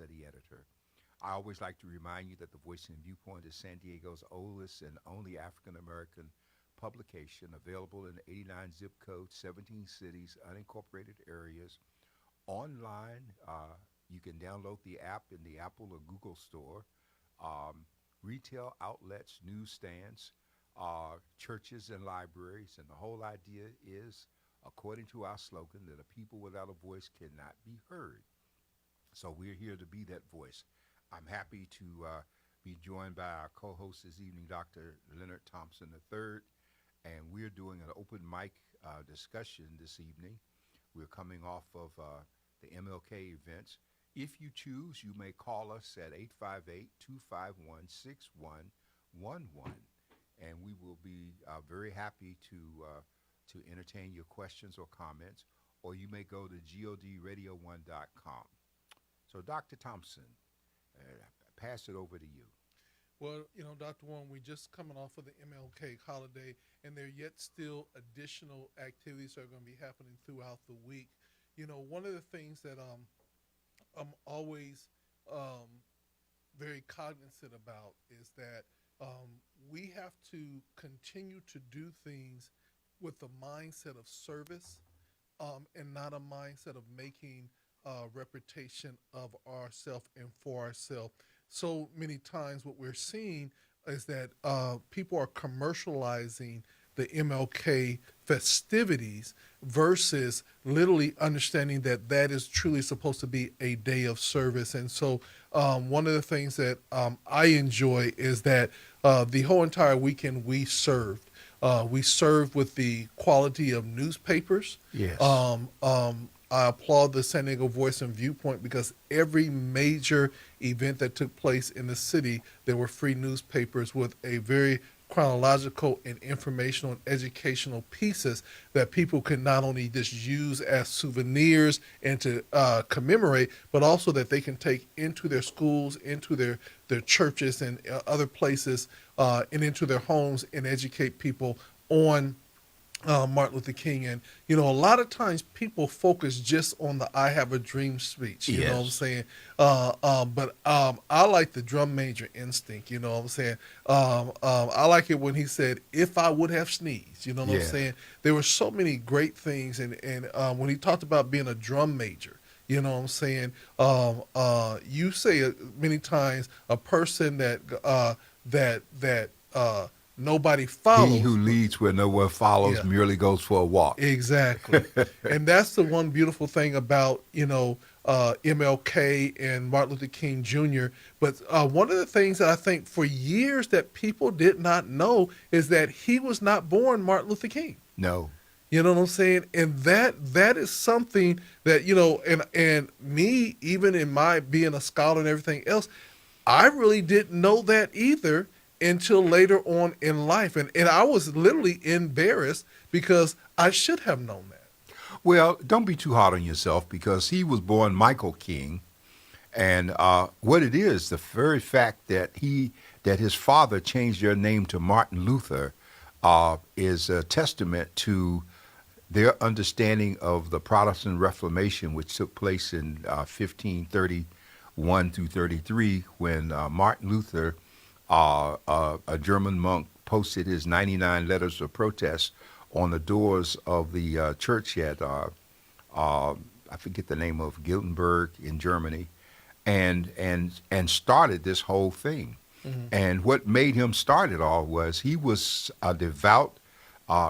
study editor. I always like to remind you that the Voice and Viewpoint is San Diego's oldest and only African American publication, available in 89 zip codes, 17 cities, unincorporated areas. Online, you can download the app in the Apple or Google Store. Um, Retail outlets, newsstands, churches, and libraries. And the whole idea is, according to our slogan, that a people without a voice cannot be heard. So we're here to be that voice. I'm happy to be joined by our co-host this evening, Dr. Leonard Thompson III, and we're doing an open mic discussion this evening. We're coming off of the MLK events. If you choose, you may call us at 858-251-6111, and we will be very happy to entertain your questions or comments, or you may go to godradio1.com. So, Dr. Thompson, pass it over to you. Well, Dr. Warren, we're just coming off of the MLK holiday, and there are yet still additional activities that are going to be happening throughout the week. One of the things that I'm always very cognizant about is that we have to continue to do things with a mindset of service and not a mindset of making reputation of ourselves and for ourselves. So many times what we're seeing is that people are commercializing the MLK festivities versus literally understanding that that is truly supposed to be a day of service. And so one of the things that I enjoy is that the whole entire weekend we served. We served with the quality of newspapers. Yes. I applaud the San Diego Voice and Viewpoint because every major event that took place in the city, there were free newspapers with a very chronological and informational and educational pieces that people can not only just use as souvenirs and to commemorate, but also that they can take into their schools, into their churches and other places, and into their homes and educate people on Martin Luther King. And, a lot of times people focus just on the I Have a Dream speech, you know what I'm saying? But I like the drum major instinct, you know what I'm saying? I like it when he said, if I would have sneezed, you know what I'm saying? There were so many great things. And when he talked about being a drum major, you know what I'm saying? You say many times a person that nobody follows. He who leads where no one follows merely goes for a walk. Exactly. And that's the one beautiful thing about, MLK and Martin Luther King Jr. But one of the things that I think for years that people did not know is that he was not born Martin Luther King. No. You know what I'm saying? And that is something that, and me, even in my being a scholar and everything else, I really didn't know that either until later on in life. And I was literally embarrassed because I should have known that. Well, don't be too hard on yourself because he was born Michael King. And what it is, the very fact that his father changed their name to Martin Luther is a testament to their understanding of the Protestant Reformation, which took place in 1531 through 33, when Martin Luther, a German monk, posted his 99 letters of protest on the doors of the church at, I forget the name of, Gutenberg in Germany, and started this whole thing. Mm-hmm. And what made him start it all was he was a devout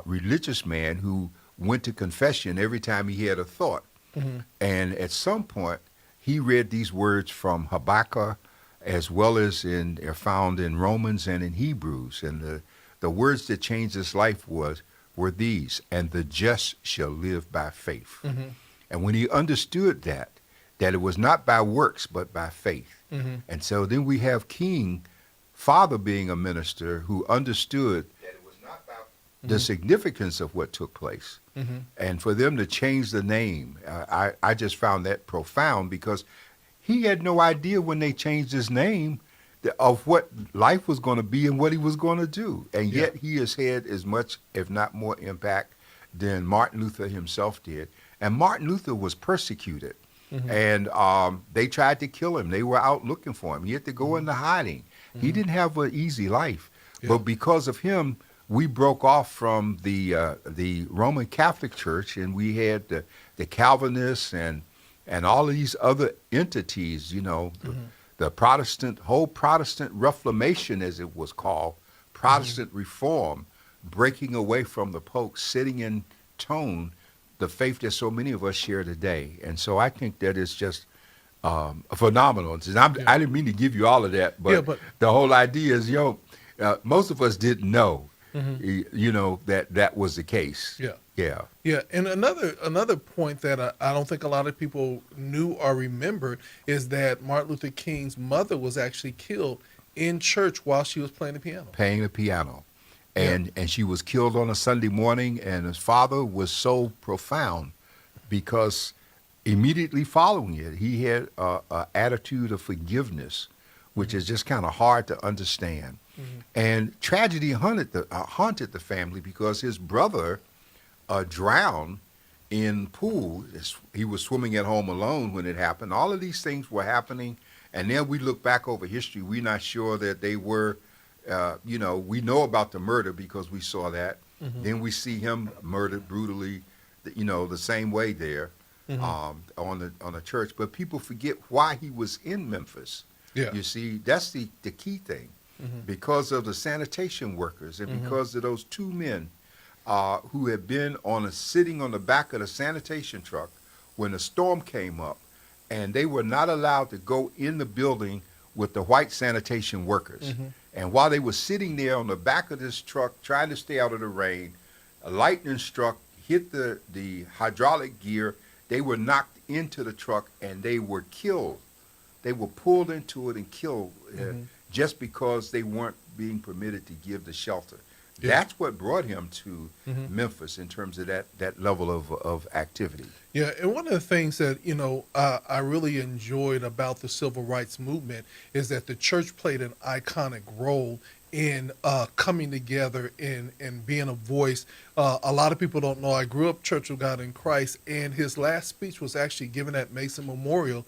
religious man who went to confession every time he had a thought. Mm-hmm. And at some point, he read these words from Habakkuk, as well as they're found in Romans and in Hebrews. And the words that changed his life were these: and the just shall live by faith. Mm-hmm. And when he understood that it was not by works, but by faith. Mm-hmm. And so then we have King, father being a minister, who understood that it was not about the significance of what took place. Mm-hmm. And for them to change the name, I just found that profound, because he had no idea when they changed his name of what life was going to be and what he was going to do. And yet he has had as much, if not more, impact than Martin Luther himself did. And Martin Luther was persecuted. and they tried to kill him. They were out looking for him. He had to go into hiding. He didn't have an easy life, Yeah. but because of him, we broke off from the Roman Catholic Church, and we had the Calvinists and all of these other entities. You know, the Protestant whole Protestant Reformation, as it was called, Protestant Reform, breaking away from the Pope, setting in tone the faith that so many of us share today. And so I think that is just phenomenal. And I didn't mean to give you all of that, but, Yeah, but- the whole idea is, most of us didn't know, Mm-hmm. that was the case. Yeah. Yeah. Yeah, and another point that I don't think a lot of people knew or remembered is that Martin Luther King's mother was actually killed in church while she was playing the piano. Playing the piano. And she was killed on a Sunday morning, and his father was so profound because immediately following it, he had an attitude of forgiveness, which is just kind of hard to understand. And tragedy haunted the family because his brother drowned in pool. He was swimming at home alone when it happened. All of these things were happening, and then we look back over history. We're not sure that they were. We know about the murder because we saw that. Then we see him murdered brutally, the same way there on the church. But people forget why he was in Memphis. Yeah. You see, that's the key thing. Because of the sanitation workers and because of those two men who had been sitting on the back of the sanitation truck when the storm came up, and they were not allowed to go in the building with the white sanitation workers. And while they were sitting there on the back of this truck trying to stay out of the rain, a lightning struck, hit the hydraulic gear. They were knocked into the truck and they were killed. They were pulled into it and killed just because they weren't being permitted to give the shelter. Yeah. That's what brought him to Memphis in terms of that level of activity. Yeah, and one of the things that I really enjoyed about the civil rights movement is that the church played an iconic role in coming together and being a voice. A lot of people don't know I grew up Church of God in Christ, and his last speech was actually given at Mason Memorial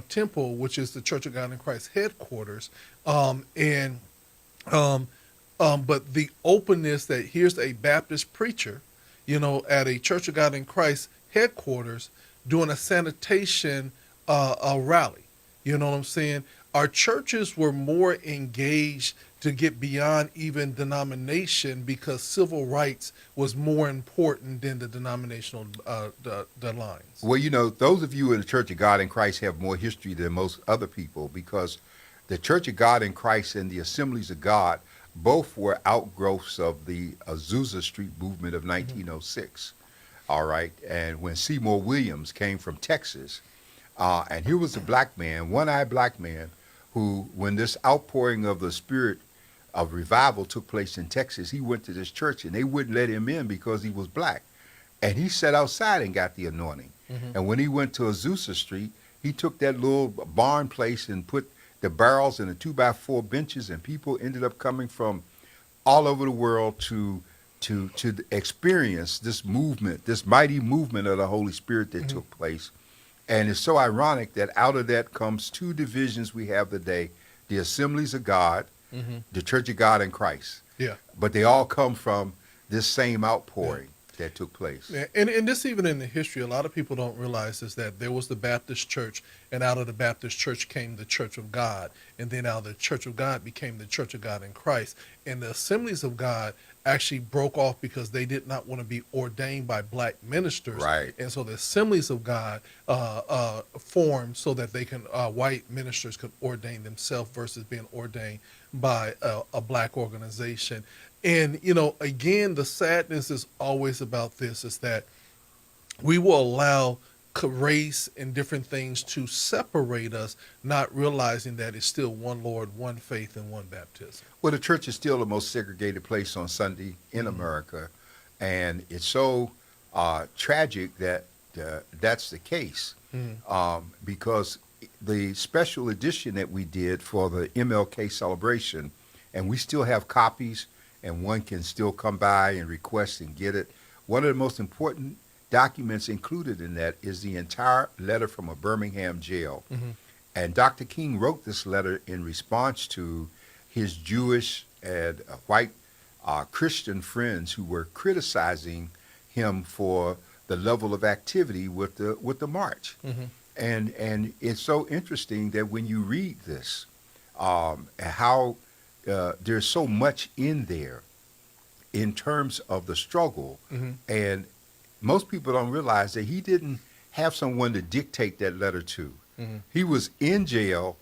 Temple, which is the Church of God in Christ headquarters. But the openness that here's a Baptist preacher, at a Church of God in Christ headquarters doing a sanitation rally. You know what I'm saying? Our churches were more engaged to get beyond even denomination because civil rights was more important than the denominational the lines. Well, those of you in the Church of God in Christ have more history than most other people because the Church of God in Christ and the Assemblies of God both were outgrowths of the Azusa Street movement of 1906. All right. And when Seymour Williams came from Texas, and here was a black man, one-eyed black man, who, when this outpouring of the spirit of revival took place in Texas, he went to this church and they wouldn't let him in because he was black. And he sat outside and got the anointing. And when he went to Azusa Street, he took that little barn place and put the barrels and the 2x4 benches, and people ended up coming from all over the world to experience this movement, this mighty movement of the Holy Spirit that took place. And it's so ironic that out of that comes two divisions we have today, the Assemblies of God, the Church of God in Christ. Yeah. But they all come from this same outpouring that took place. Yeah, and this even in the history, a lot of people don't realize is that there was the Baptist church, and out of the Baptist church came the Church of God, and then out of the Church of God became the Church of God in Christ. And the Assemblies of God actually broke off because they did not want to be ordained by black ministers. Right. And so the Assemblies of God formed so that they can white ministers could ordain themselves versus being ordained by a black organization. And, again, the sadness is always about this, is that we will allow race and different things to separate us, not realizing that it's still one Lord, one faith, and one baptism. Well, the church is still the most segregated place on Sunday in America, and it's so tragic that that's the case because the special edition that we did for the MLK celebration, and we still have copies, and one can still come by and request and get it. One of the most important documents included in that is the entire letter from a Birmingham jail. Mm-hmm. And Dr. King wrote this letter in response to his Jewish and white Christian friends who were criticizing him for the level of activity with the march. Mm-hmm. And it's so interesting that when you read this, how there's so much in there in terms of the struggle, Mm-hmm. and most people don't realize that he didn't have someone to dictate that letter to. Mm-hmm. He was in jail,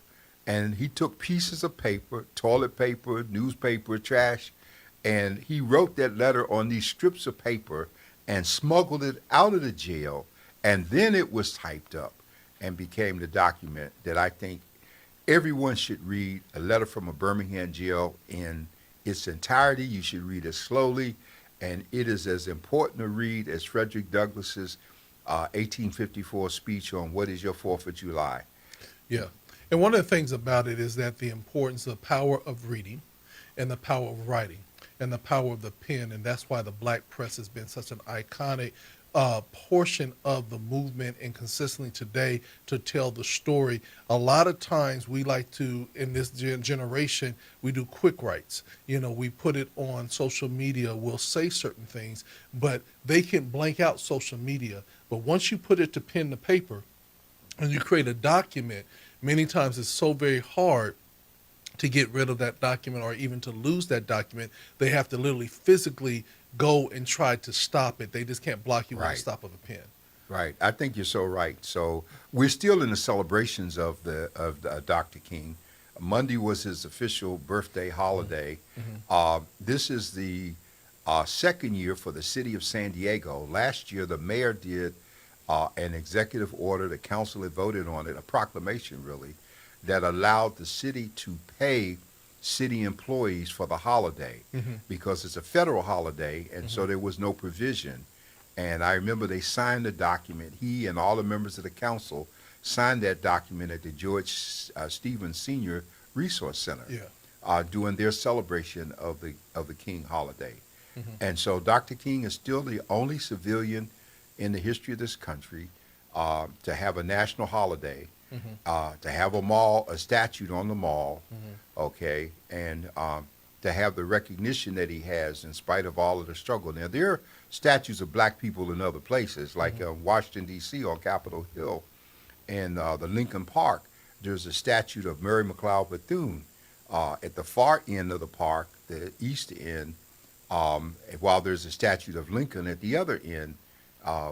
and he took pieces of paper, toilet paper, newspaper, trash, and he wrote that letter on these strips of paper and smuggled it out of the jail, and then it was typed up and became the document that I think everyone should read. A letter from a Birmingham jail in its entirety. You should read it slowly, and it is as important a read as Frederick Douglass's 1854 speech on what is your 4th of July. Yeah. And one of the things about it is that the importance of power of reading and the power of writing and the power of the pen. And that's why the black press has been such an iconic portion of the movement, and consistently today to tell the story. A lot of times we like to, in this generation, we do quick writes. You know, we put it on social media, we'll say certain things, but they can blank out social media. But once you put it to pen to paper and you create a document, many times it's so very hard to get rid of that document or even to lose that document. They have to literally physically go and try to stop it. They just can't block you with Right. the stop of a pen. Right. I think you're so right. So we're still in the celebrations of Dr. King. Monday was his official birthday holiday. Mm-hmm. This is the second year for the city of San Diego. Last year, the mayor did an executive order. The council had voted on it, a proclamation really, that allowed the city to pay city employees for the holiday Mm-hmm. because it's a federal holiday, and so there was no provision. And I remember they signed the document. He and all the members of the council signed that document at the George Stevens Senior Resource Center Yeah. during their celebration of the King holiday. Mm-hmm. And so Dr. King is still the only civilian in the history of this country to have a national holiday, Mm-hmm. to have a statue on the mall, Mm-hmm. okay, and to have the recognition that he has in spite of all of the struggle. Now, there are statues of black people in other places, like Washington, D.C. on Capitol Hill and the Lincoln Park. There's a statue of Mary McLeod Bethune at the far end of the park, the east end, while there's a statue of Lincoln at the other end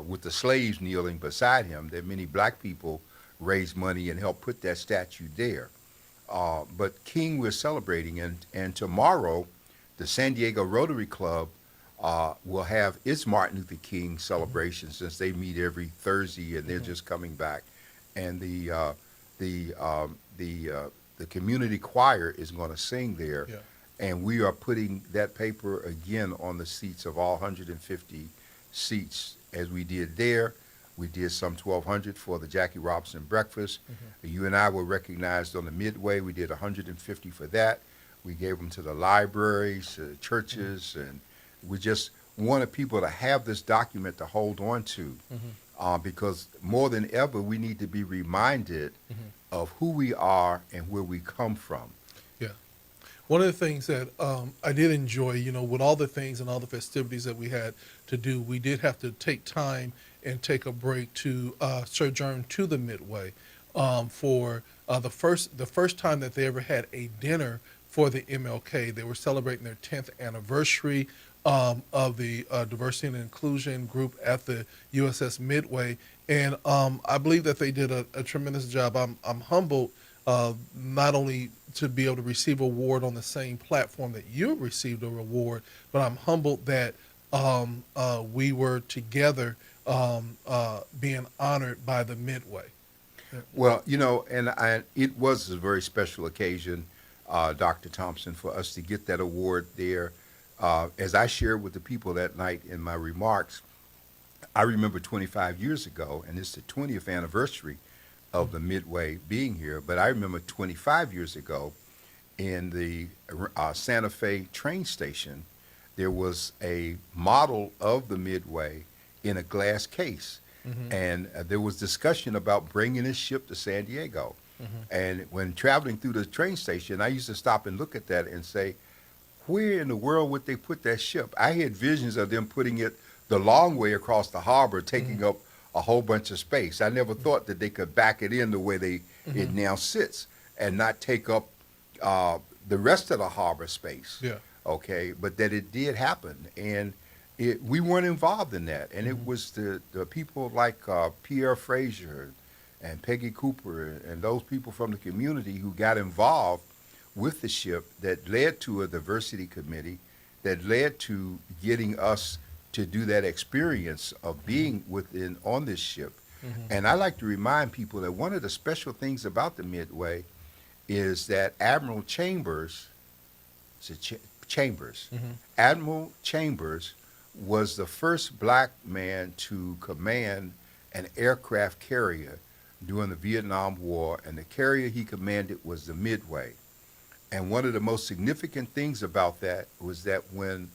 with the slaves kneeling beside him. That many black people raised money and helped put that statue there. But King we're celebrating, and tomorrow the San Diego Rotary Club will have its Martin Luther King celebration, since they meet every Thursday and they're just coming back. And the community choir is going to sing there. Yeah. And we are putting that paper again on the seats of all 150 seats as we did there. We did some 1,200 for the Jackie Robinson breakfast. You and I were recognized on the Midway. We did 150 for that. We gave them to the libraries, churches, and we just wanted people to have this document to hold on to, because more than ever we need to be reminded of who we are and where we come from. Yeah. One of the things that I did enjoy, you know, with all the things and all the festivities that we had to do, we did have to take time and take a break to sojourn to the Midway for the first time that they ever had a dinner for the MLK. They were celebrating their 10th anniversary of the diversity and inclusion group at the USS Midway, and I believe that they did a tremendous job. I'm humbled not only to be able to receive an award on the same platform that you received a award, but I'm humbled that we were together being honored by the Midway. Well, you know, and it was a very special occasion, Dr. Thompson, for us to get that award there. As I shared with the people that night in my remarks, I remember 25 years ago, and it's the 20th anniversary of the Midway being here, but I remember 25 years ago in the Santa Fe train station, there was a model of the Midway in a glass case. Mhm. And there was discussion about bringing this ship to San Diego. Mhm. And when traveling through the train station, I used to stop and look at that and say, where in the world would they put that ship? I had visions of them putting it the long way across the harbor, taking up a whole bunch of space. I never thought that they could back it in the way it Mhm. now sits and not take up the rest of the harbor space. Yeah. Okay, but that it did happen, and we weren't involved in that, and it Mhm. was the people like Pierre Fraser and Peggy Cooper and those people from the community who got involved with the ship that led to a diversity committee that led to getting us to do that experience of being within on this ship. Mhm. And I like to remind people that one of the special things about the Midway is that Admiral Chambers, is it Chambers, Mhm. Admiral Chambers was the first black man to command an aircraft carrier during the Vietnam War, and the carrier he commanded was the Midway. And one of the most significant things about that was that when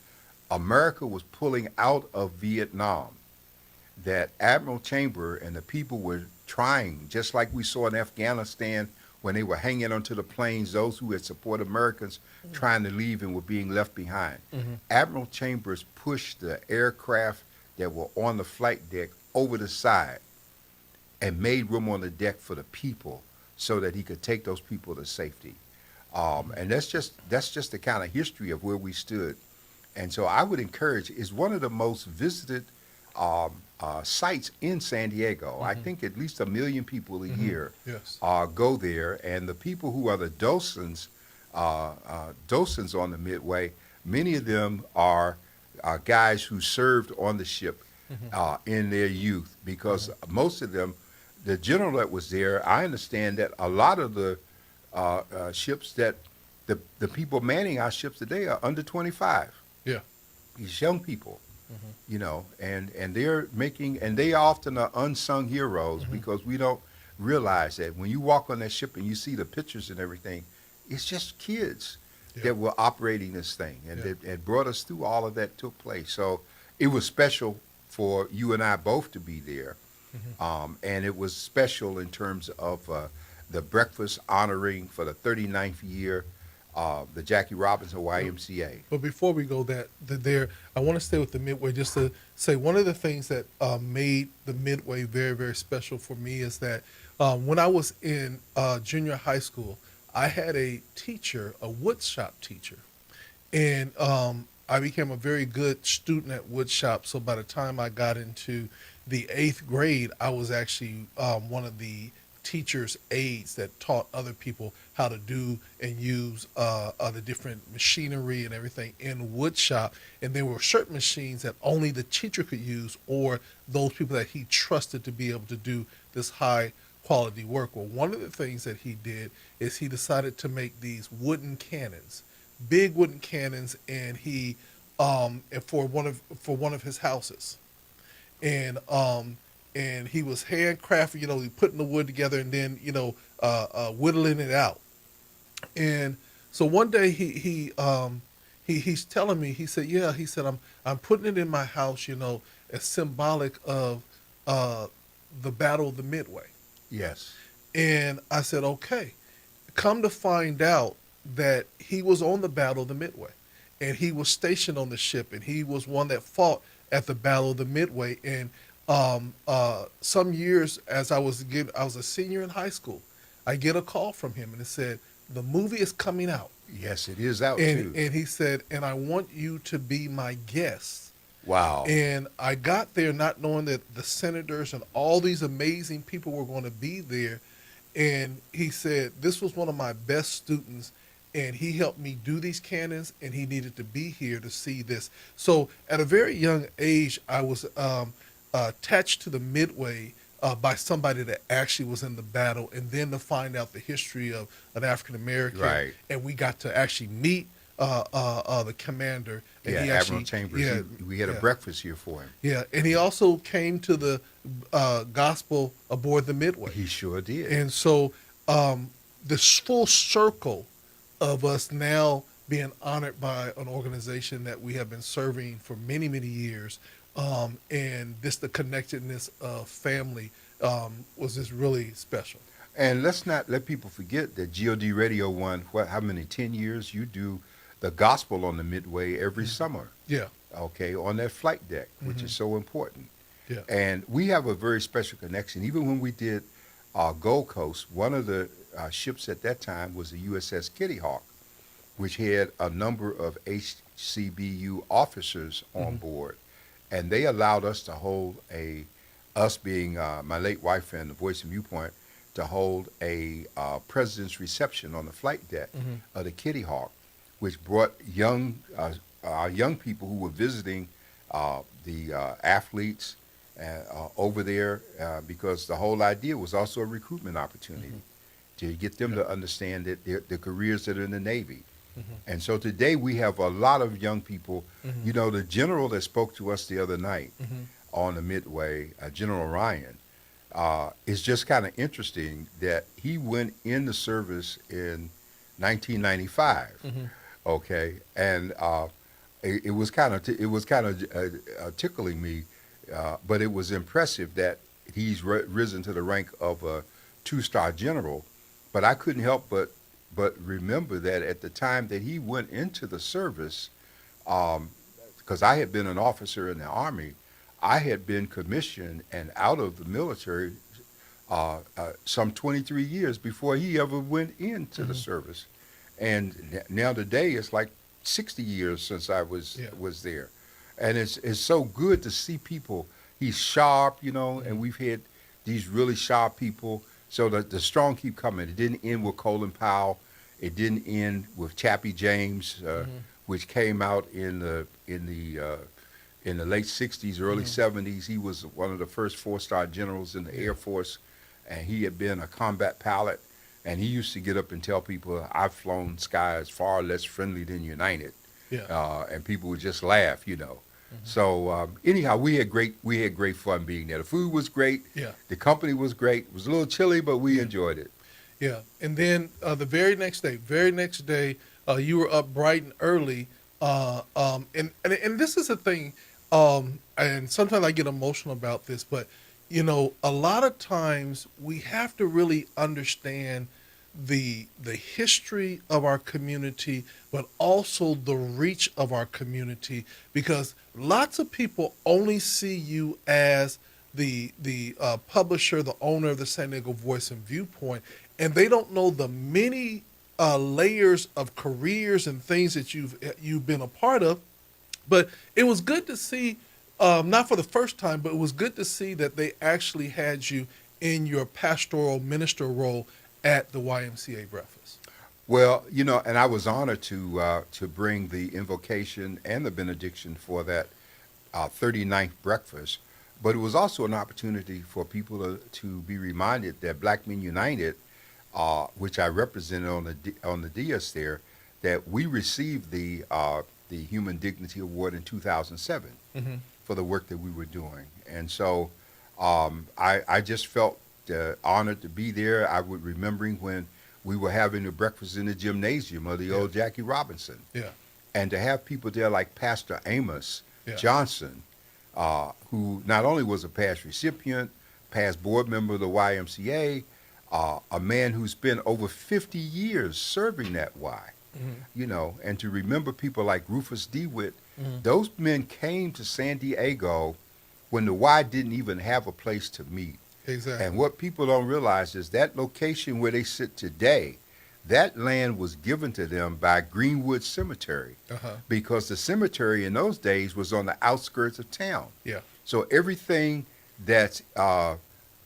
America was pulling out of Vietnam, that Admiral Chamber and the people were trying, just like we saw in Afghanistan when they were hanging onto the planes, those who had supported Americans trying to leave and were being left behind. Mhm. Admiral Chambers pushed the aircraft that were on the flight deck over the side and made room on the deck for the people so that he could take those people to safety. And that's just the kind of history of where we stood. And so I would encourage, it's one of the most visited sites in San Diego. I Mhm. think at least 1 million people a year Yes. go there, and the people who are the docents on the Midway, many of them are guys who served on the ship Mhm. in their youth, because most of them, the general that was there, I understand that a lot of the ships that the people manning our ships today are under 25. Yeah. These young people, Mhm. and they're making, and they often are unsung heroes Mhm. because we don't realize that when you walk on that ship and you see the pictures and everything, it's just kids Yeah. that were operating this thing, and Yeah. that brought us through all of that took place. So it was special for you and I both to be there, Mhm. and it was special in terms of the breakfast honoring for the 39th year the Jackie Robinson YMCA. But before we go there, I want to stay with the Midway just to say one of the things that made the Midway very, very special for me is that when I was in junior high school, I had a teacher, a woodshop teacher, and I became a very good student at woodshop. So by the time I got into the 8th grade, I was actually one of the teacher's aides that taught other people how to do and use the different machinery and everything in woodshop. And there were certain machines that only the teacher could use, or those people that he trusted to be able to do this high quality work. Well, one of the things that he did is he decided to make these wooden cannons, big wooden cannons, and he and for one of his houses, and he was handcrafting, he putting the wood together and then whittling it out. And so one day he's telling me, he said, yeah, he said, I'm putting it in my house, as symbolic of uh, the Battle of the Midway. Yes. And I said, okay. Come to find out that he was on the Battle of the Midway, and he was stationed on the ship, and he was one that fought at the Battle of the Midway. And some years as I was a senior in high school, I get a call from him, and it said the movie is coming out, Yes, it is out and too. he said, and I want you to be my guest. Wow. And I got there not knowing that the senators and all these amazing people were going to be there. And he said, this was one of my best students, and he helped me do these cannons, and he needed to be here to see this. So at a very young age, I was attached to the Midway by somebody that actually was in the battle, and then to find out the history of an African American. Right. And we got to actually meet the commander. And Yeah, he Admiral actually, Chambers. Yeah, We had a yeah. breakfast here for him. Yeah, and he also came to the gospel aboard the Midway. He sure did. And so this full circle of us now being honored by an organization that we have been serving for many, many years and this the connectedness of family was just really special. And let's not let people forget that God Radio won what? How many? 10 years? You do the gospel on the Midway every summer. Yeah, Okay, on that flight deck, which hmm is so important. yeah, And we have a very special connection. Even when we did Gold Coast, one of the ships at that time was the USS Kitty Hawk, which had a number of HCBU officers on hmm board, and they allowed us to hold us being my late wife and the Voice and Viewpoint, to hold a president's reception on the flight deck hmm of the Kitty Hawk, which brought our young people who were visiting the athletes over there, because the whole idea was also a recruitment opportunity to get them yeah, to understand that their careers that are in the Navy. hmm And so today we have a lot of young people. hmm You know, the general that spoke to us the other night hmm on the Midway, General Ryan, is just kind of interesting that he went in the service in 1995. hmm Okay, and it was kind of tickling me, but it was impressive that he's risen to the rank of a two-star general. But I couldn't help but remember that at the time that he went into the service, because I had been an officer in the Army, I had been commissioned and out of the military some 23 years before he ever went into the hmm service. And now today it's like 60 years since I yeah, was there. And it's so good to see people. He's sharp, and hmm we've had these really sharp people. So the strong keep coming. It didn't end with Colin Powell. It didn't end with Chappie James, hmm which came out in the late 60s, early hmm 70s. He was one of the first four-star generals in the yeah, Air Force, and he had been a combat pilot. And he used to get up and tell people, I've flown skies far less friendly than United. yeah, And people would just laugh. hmm So anyhow, we had great fun being there. The food was great. yeah. The company was great. It was a little chilly, but we Yeah. enjoyed it. Yeah, and then the very next day, you were up bright and early, and this is a thing, and sometimes I get emotional about this, but a lot of times we have to really understand the history of our community, but also the reach of our community, because lots of people only see you as the publisher, the owner of the San Diego Voice and Viewpoint, and they don't know the many layers of careers and things that you've been a part of. But it was good to see, not for the first time, but it was good to see that they actually had you in your pastoral minister role at the YMCA breakfast. Well, and I was honored to bring the invocation and the benediction for that 39th breakfast. But it was also an opportunity for people to be reminded that Black Men United, which I represented on the dais there, that we received the Human Dignity Award in 2007 Hmm. for the work that we were doing. And so I just felt honored to be there. I was remembering when we were having a breakfast in the gymnasium of the Yeah, old Jackie Robinson, yeah, and to have people there like Pastor Amos yeah, Johnson, who not only was a past recipient, past board member of the YMCA, a man who spent over 50 years serving that Y, hmm and to remember people like Rufus DeWitt. hmm Those men came to San Diego when the Y didn't even have a place to meet. And exactly. what people don't realize is that location where they sit today, that land was given to them by Greenwood Cemetery, Uh-huh. because the cemetery in those days was on the outskirts of town. Yeah, So everything that's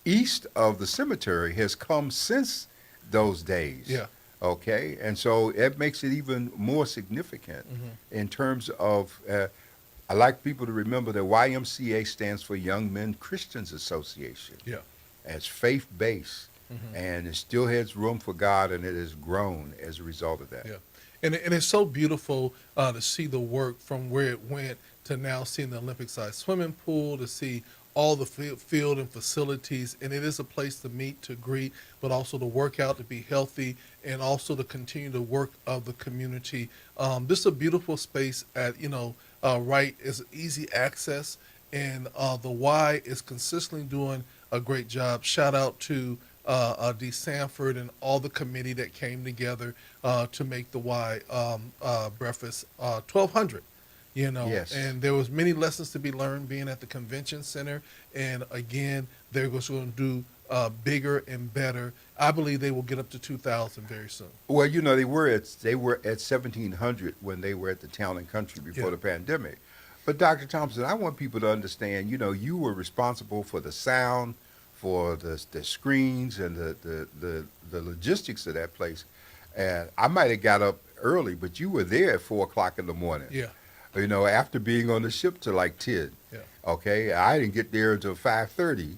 east of the cemetery has come since those days. yeah, Okay, and so it makes it even more significant hmm in terms of. I like people to remember that YMCA stands for Young Men Christians Association. yeah, It's faith based, hmm and it still has room for God, and it has grown as a result of that. yeah. And it's so beautiful to see the work from where it went to now seeing the Olympic-sized swimming pool, to see all the field and facilities, and it is a place to meet, to greet, but also to work out, to be healthy, and also to continue the work of the community. This is a beautiful space at right is easy access, and the Y is consistently doing a great job. Shout out to D. Sanford and all the committee that came together to make the Y breakfast 1,200. Yes. And there was many lessons to be learned being at the convention center. And again, they're going to do bigger and better. I believe they will get up to 2,000 very soon. Well, they were at 1,700 when they were at the Town and Country before Yeah. the pandemic. But Dr. Thompson, I want people to understand. You were responsible for the sound, for the screens, and the logistics of that place. And I might have got up early, but you were there at 4 o'clock in the morning. Yeah, After being on the ship till like 10. yeah, Okay, I didn't get there until 5:30.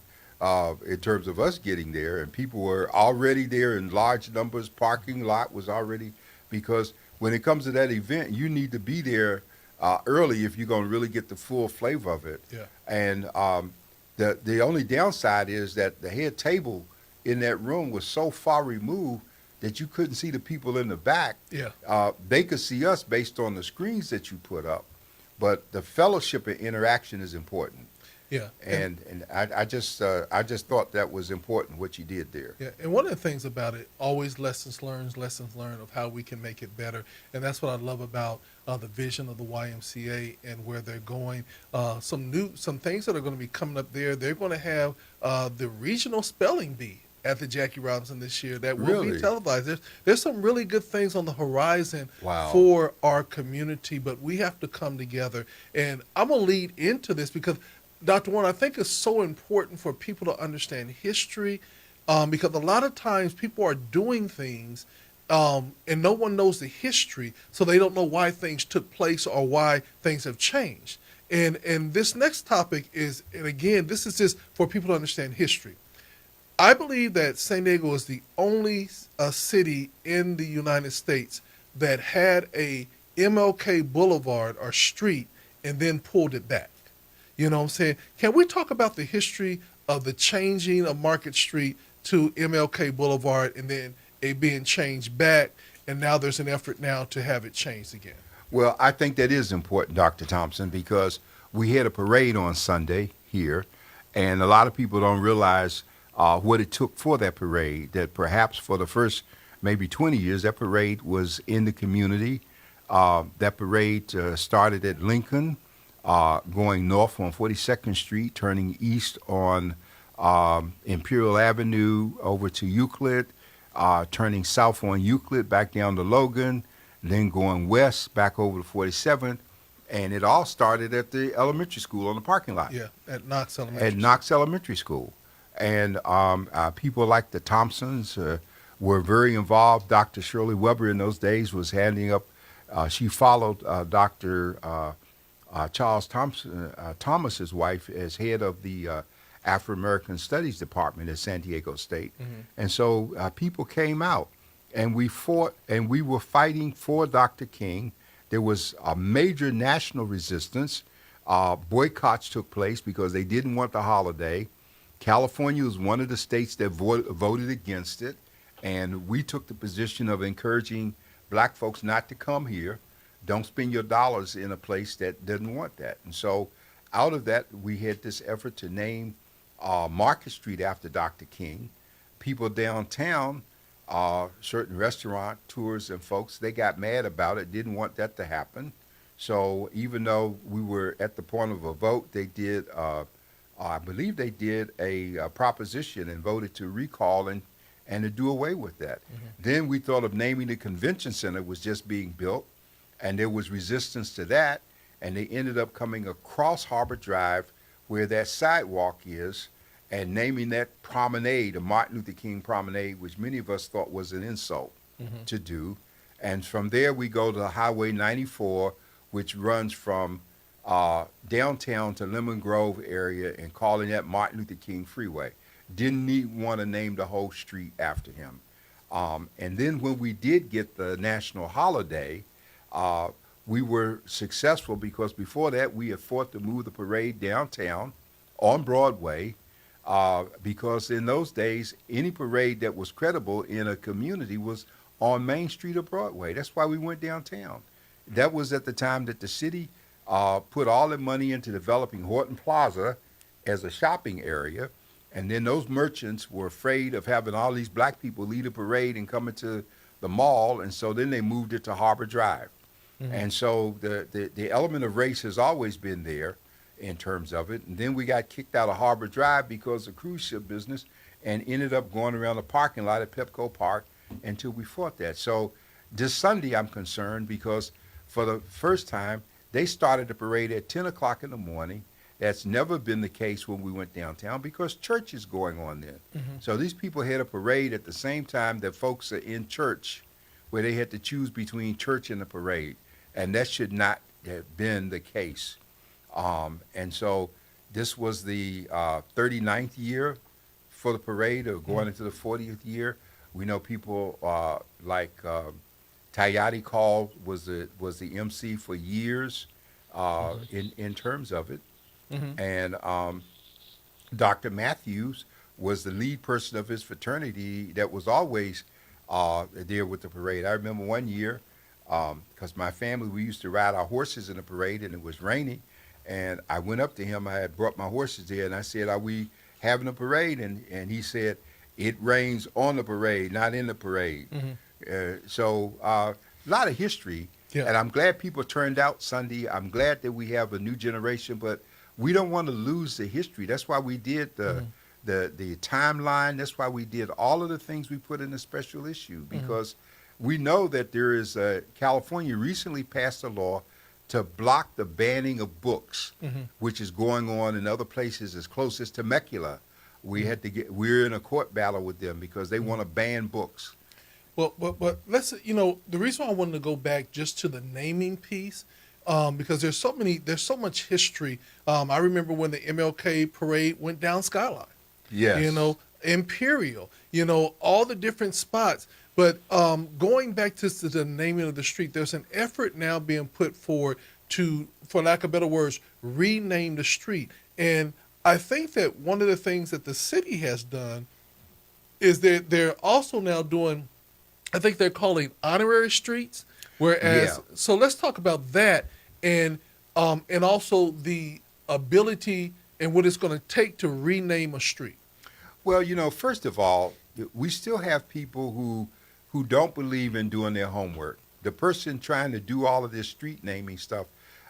In terms of us getting there, and people were already there in large numbers. Parking lot was already, because when it comes to that event, you need to be there early if you're going to really get the full flavor of it. yeah, And the only downside is that the head table in that room was so far removed that you couldn't see the people in the back. yeah. They could see us based on the screens that you put up, but the fellowship and interaction is important. Yeah. And I just thought that was important what you did there. Yeah, and one of the things about it, always lessons learned of how we can make it better, and that's what I love about the vision of the YMCA and where they're going. Some things that are going to be coming up there. They're going to have the regional spelling bee at the Jackie Robinson this year that will be Really? televised. There's some really good things on the horizon Wow. for our community, but we have to come together. And I'm gonna lead into this because Dr. Warren, I think it's so important for people to understand history, because a lot of times people are doing things and no one knows the history, so they don't know why things took place or why things have changed. And this next topic is, and again, this is just for people to understand history. I believe that San Diego is the only city in the United States that had a MLK Boulevard or street and then pulled it back. You know what I'm saying? Can we talk about the history of the changing of Market Street to MLK Boulevard and then it being changed back, and now there's an effort now to have it changed again? Well, I think that is important, Dr. Thompson, because we had a parade on Sunday here, and a lot of people don't realize what it took for that parade. That perhaps for the first maybe 20 years, that parade was in the community. That parade started at Lincoln, going north on 42nd Street, turning east on Imperial Avenue over to Euclid, turning south on Euclid back down to Logan, then going west back over to 47th, and it all started at the elementary school on the parking lot. Yeah, at Knox Elementary. At Knox Elementary School. And people like the Thompsons were very involved. Dr. Shirley Weber in those days was handing up, she followed Dr. Charles Thompson, Thomas's wife, as head of the Afro-American Studies Department at San Diego State. Mm-hmm. And so people came out, and we fought, and we were fighting for Dr. King. There was a major national resistance. Boycotts took place because they didn't want the holiday. California was one of the states that voted against it, and we took the position of encouraging black folks not to come here. Don't spend your dollars in a place that doesn't want that. And so out of that, we had this effort to name Market Street after Dr. King. People downtown, certain restaurateurs and folks, they got mad about it, didn't want that to happen. So even though we were at the point of a vote, they did I believe they did a proposition and voted to recall and to do away with that. Mm-hmm. Then we thought of naming the convention center was just being built, and there was resistance to that, and they ended up coming across Harbor Drive where that sidewalk is and naming that promenade, the Martin Luther King Promenade, which many of us thought was an insult Mm-hmm. to do. And from there we go to Highway 94, which runs from downtown to Lemon Grove area and calling that Martin Luther King Freeway. Didn't want to name the whole street after him. And then when we did get the national holiday, we were successful because before that we had fought to move the parade downtown on Broadway, because in those days any parade that was credible in a community was on Main Street or Broadway. That's why we went downtown. That was at the time that the city put all the money into developing Horton Plaza as a shopping area. And then those merchants were afraid of having all these black people lead a parade and come into the mall. And so then they moved it to Harbor Drive. And so the element of race has always been there in terms of it. And then we got kicked out of Harbor Drive because of cruise ship business and ended up going around the parking lot at Pepco Park until we fought that. So this Sunday I'm concerned because for the first time, they started the parade at 10 o'clock in the morning. That's never been the case when we went downtown because church is going on then. So these people had a parade at the same time that folks are in church where they had to choose between church and the parade. And that should not have been the case. And so this was the 39th year for the parade, or going into the 40th year. We know people like Tayati Call was the MC for years in terms of it. And Dr. Matthews was the lead person of his fraternity that was always there with the parade. I remember one year, because my family, we used to ride our horses in the parade, and it was raining. And I went up to him. I had brought my horses there, and I said, "Are we having a parade?" And he said, "It rains on the parade, not in the parade." So a lot of history. Yeah. And I'm glad people turned out Sunday. I'm glad that we have a new generation, but we don't want to lose the history. That's why we did the timeline. That's why we did all of the things we put in the special issue, because we know that there is California recently passed a law to block the banning of books, which is going on in other places as close as Temecula. We're in a court battle with them because they want to ban books. Well, but let's, the reason why I wanted to go back just to the naming piece, because there's so much history. I remember when the MLK parade went down Skyline. Yes. Imperial, all the different spots. But going back to the naming of the street, there's an effort now being put forward to, for lack of better words, rename the street. And I think that one of the things that the city has done is they're also now doing, I think they're calling honorary streets. Whereas, so let's talk about that, and also the ability and what it's going to take to rename a street. Well, first of all, we still have people who don't believe in doing their homework. The person trying to do all of this street naming stuff,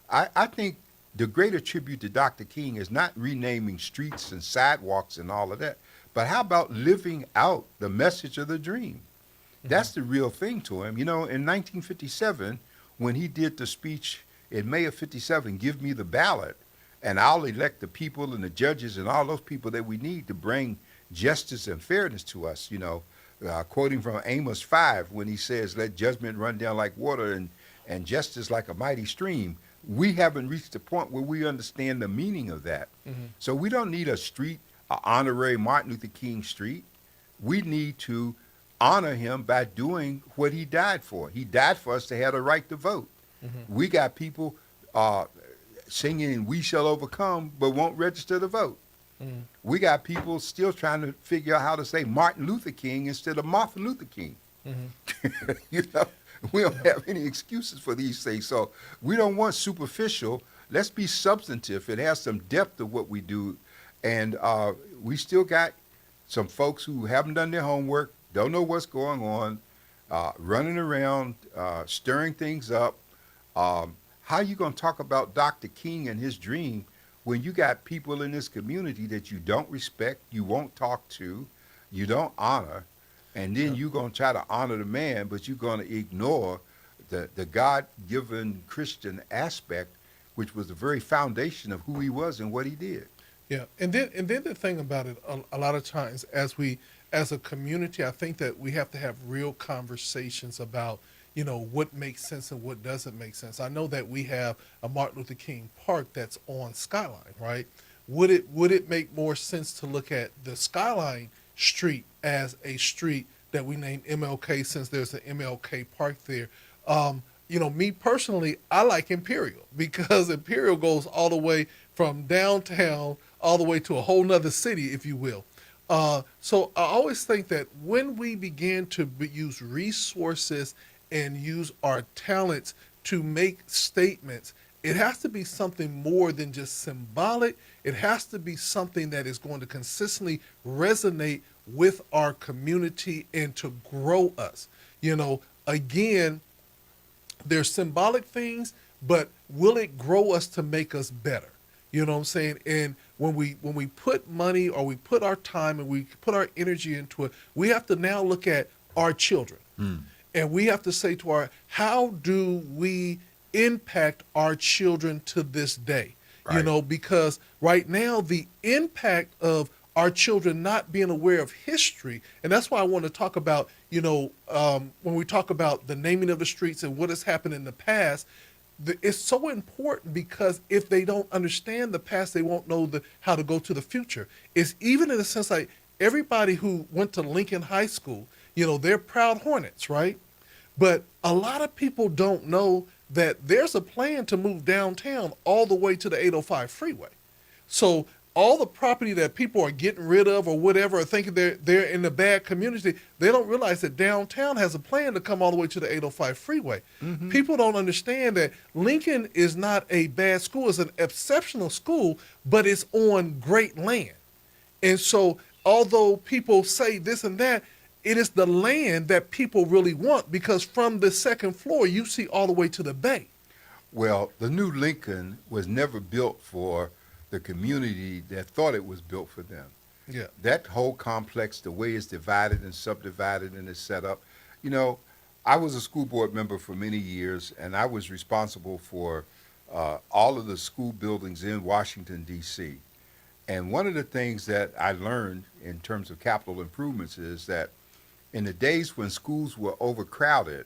I think the greater tribute to Dr. King is not renaming streets and sidewalks and all of that, but how about living out the message of the dream? That's the real thing to him. In 1957, when he did the speech in May of 57, "Give me the ballot, and I'll elect the people and the judges and all those people that we need to bring justice and fairness to us," quoting from Amos 5 when he says, "Let judgment run down like water and justice like a mighty stream." We haven't reached the point where we understand the meaning of that. So we don't need a street, an honorary Martin Luther King street. We need to honor him by doing what he died for. He died for us to have the right to vote. We got people singing "We Shall Overcome" but won't register to vote. We got people still trying to figure out how to say Martin Luther King instead of Martin Luther King. We don't have any excuses for these things. So we don't want superficial. Let's be substantive. It has some depth to what we do. And we still got some folks who haven't done their homework, don't know what's going on, running around, stirring things up. How are you going to talk about Dr. King and his dream when you got people in this community that you don't respect, you won't talk to, you don't honor, and then you're going to try to honor the man, but you're going to ignore the God-given Christian aspect, which was the very foundation of who he was and what he did. Yeah, and then the thing about it, a lot of times as a community, I think that we have to have real conversations about, what makes sense and what doesn't make sense. I know that we have a Martin Luther King Park that's on Skyline, right? Would it make more sense to look at the Skyline Street as a street that we name MLK, since there's an MLK Park there? Me personally, I like Imperial because Imperial goes all the way from downtown all the way to a whole nother city, if you will. So I always think that when we begin to use resources and use our talents to make statements it has to be something more than just symbolic. It has to be something that is going to consistently resonate with our community and to grow us. Again, there's symbolic things, but will it grow us to make us better? You know what I'm saying? And when we put money or we put our time and we put our energy into it, we have to now look at our children. And we have to say to how do we impact our children to this day? Right. Because right now the impact of our children not being aware of history, and that's why I want to talk about, when we talk about the naming of the streets and what has happened in the past, it's so important because if they don't understand the past, they won't know how to go to the future. It's even in a sense like everybody who went to Lincoln High School, they're proud Hornets, right? But a lot of people don't know that there's a plan to move downtown all the way to the 805 freeway. So all the property that people are getting rid of or whatever, or thinking they're in a bad community, they don't realize that downtown has a plan to come all the way to the 805 freeway. People don't understand that Lincoln is not a bad school. It's an exceptional school, but it's on great land. And so although people say this and that, it is the land that people really want, because from the second floor, you see all the way to the bay. Well, the new Lincoln was never built for the community that thought it was built for them. Yeah. That whole complex, the way it's divided and subdivided and it's set up. I was a school board member for many years, and I was responsible for all of the school buildings in Washington, D.C. And one of the things that I learned in terms of capital improvements is that in the days when schools were overcrowded,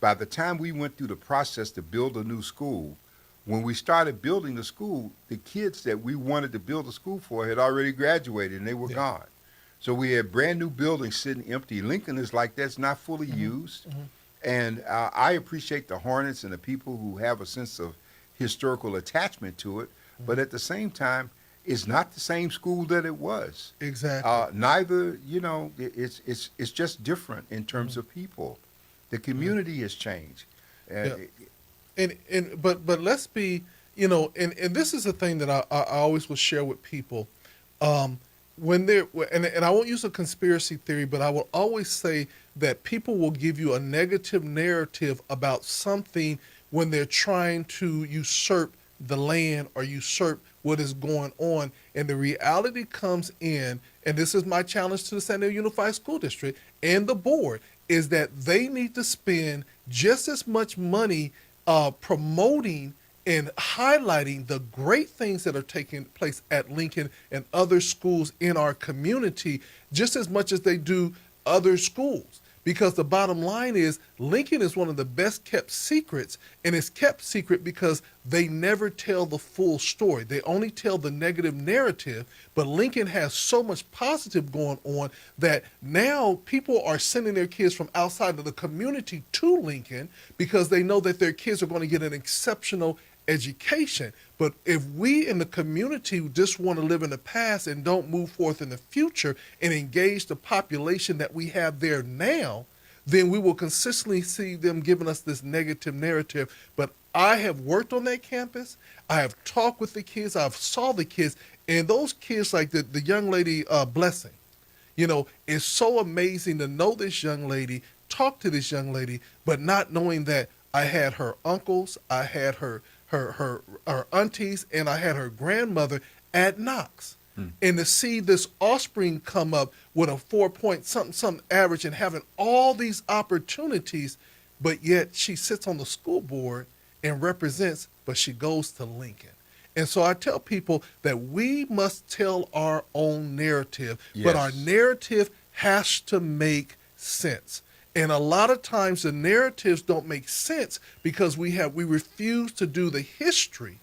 by the time we went through the process to build a new school, when we started building the school, the kids that we wanted to build a school for had already graduated and they were gone. So we had brand new buildings sitting empty. Lincoln is like that. It's not fully used. And I appreciate the Hornets and the people who have a sense of historical attachment to it. But at the same time, it's not the same school that it was. Exactly. Neither, it's just different in terms of people. The community has changed. Yeah. But let's be, and this is the thing that I always will share with people. When they're, and I won't use a conspiracy theory, but I will always say that people will give you a negative narrative about something when they're trying to usurp the land or usurp what is going on. And the reality comes in, and this is my challenge to the San Diego Unified School District and the board, is that they need to spend just as much money promoting and highlighting the great things that are taking place at Lincoln and other schools in our community, just as much as they do other schools. Because the bottom line is Lincoln is one of the best kept secrets, and it's kept secret because they never tell the full story. They only tell the negative narrative, but Lincoln has so much positive going on that now people are sending their kids from outside of the community to Lincoln because they know that their kids are going to get an exceptional education. But if we in the community just want to live in the past and don't move forth in the future and engage the population that we have there now, then we will consistently see them giving us this negative narrative. But I have worked on that campus. I have talked with the kids. I've saw the kids, and those kids, like the young lady Blessing, it's so amazing to know this young lady, talk to this young lady, but not knowing that I had her uncles, I had her aunties, and I had her grandmother at Knox. And to see this offspring come up with a 4 point something average and having all these opportunities, but yet she sits on the school board and represents, but she goes to Lincoln. And so I tell people that we must tell our own narrative, but our narrative has to make sense. And a lot of times the narratives don't make sense because we refuse to do the history,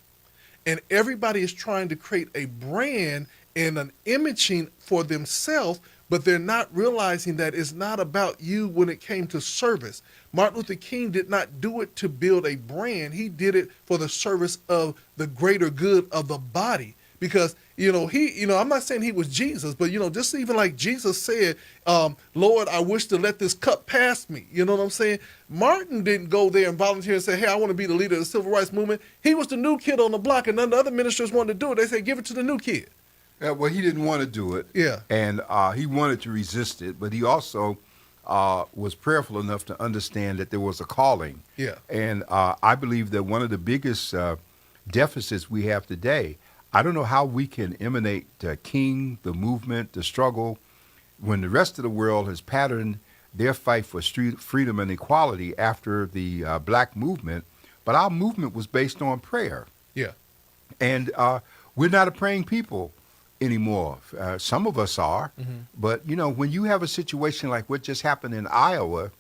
and everybody is trying to create a brand and an imaging for themselves, but they're not realizing that it's not about you when it came to service. Martin Luther King did not do it to build a brand. He did it for the service of the greater good of the body, because I'm not saying he was Jesus, but just even like Jesus said, Lord, I wish to let this cup pass me. You know what I'm saying? Martin didn't go there and volunteer and say, hey, I want to be the leader of the civil rights movement. He was the new kid on the block, and none of the other ministers wanted to do it. They said, give it to the new kid. Well, he didn't want to do it. Yeah. And he wanted to resist it, but he also was prayerful enough to understand that there was a calling. Yeah. And I believe that one of the biggest deficits we have today, I don't know how we can emanate King, the movement, the struggle, when the rest of the world has patterned their fight for street freedom and equality after the black movement, but our movement was based on prayer. Yeah. And we're not a praying people anymore. Some of us are, but when you have a situation like what just happened in Iowa,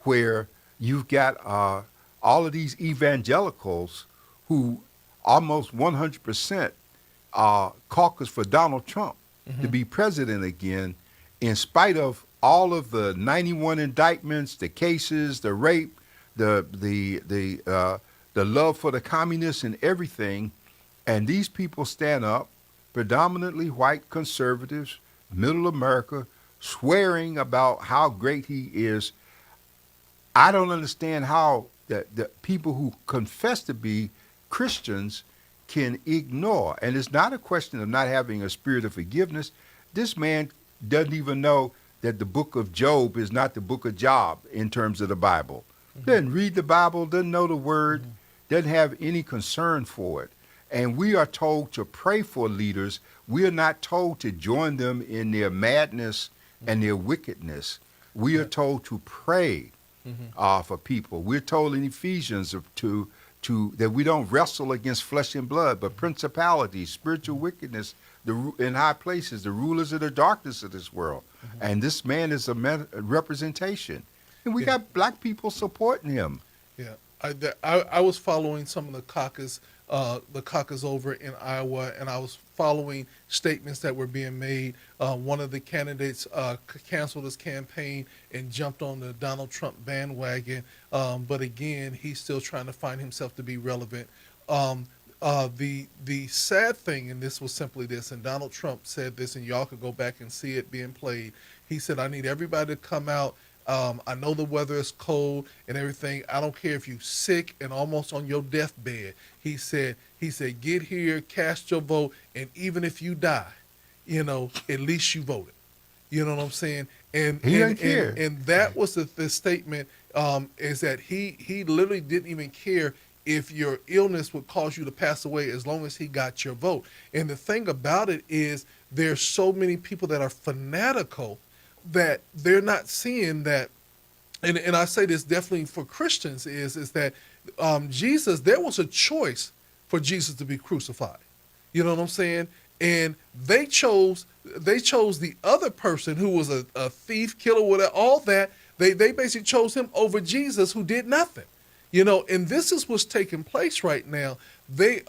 where you've got all of these evangelicals who almost 100% caucus for Donald Trump to be president again, in spite of all of the 91 indictments, the cases, the rape, the love for the communists and everything, and these people stand up, predominantly white conservatives, middle America, swearing about how great he is. I don't understand how the people who confess to be Christians can ignore. And it's not a question of not having a spirit of forgiveness. This man doesn't even know that the book of Job is not the book of Job in terms of the Bible. Doesn't read the Bible, doesn't know the word, doesn't have any concern for it. And we are told to pray for leaders. We are not told to join them in their madness and their wickedness. We are told to pray for people. We're told in Ephesians that we don't wrestle against flesh and blood, but principalities, spiritual wickedness in high places, the rulers of the darkness of this world. And this man is a representation. And we got black people supporting him. Yeah, I was following some of the caucus over in Iowa, and I was following statements that were being made. One of the candidates canceled his campaign and jumped on the Donald Trump bandwagon, but again, he's still trying to find himself to be relevant. The sad thing, and this was simply this, and Donald Trump said this, and y'all could go back and see it being played. He said, I need everybody to come out. I know the weather is cold and everything. I don't care if you're sick and almost on your deathbed. He said, get here, cast your vote, and even if you die, at least you voted. You know what I'm saying? And he didn't care. And that was the statement, is that he literally didn't even care if your illness would cause you to pass away as long as he got your vote. And the thing about it is there's so many people that are fanatical that they're not seeing that, and I say this definitely for Christians, is that Jesus, there was a choice for Jesus to be crucified. You know what I'm saying? And they chose the other person who was a thief, killer, whatever, all that. They basically chose him over Jesus, who did nothing. And this is what's taking place right now. They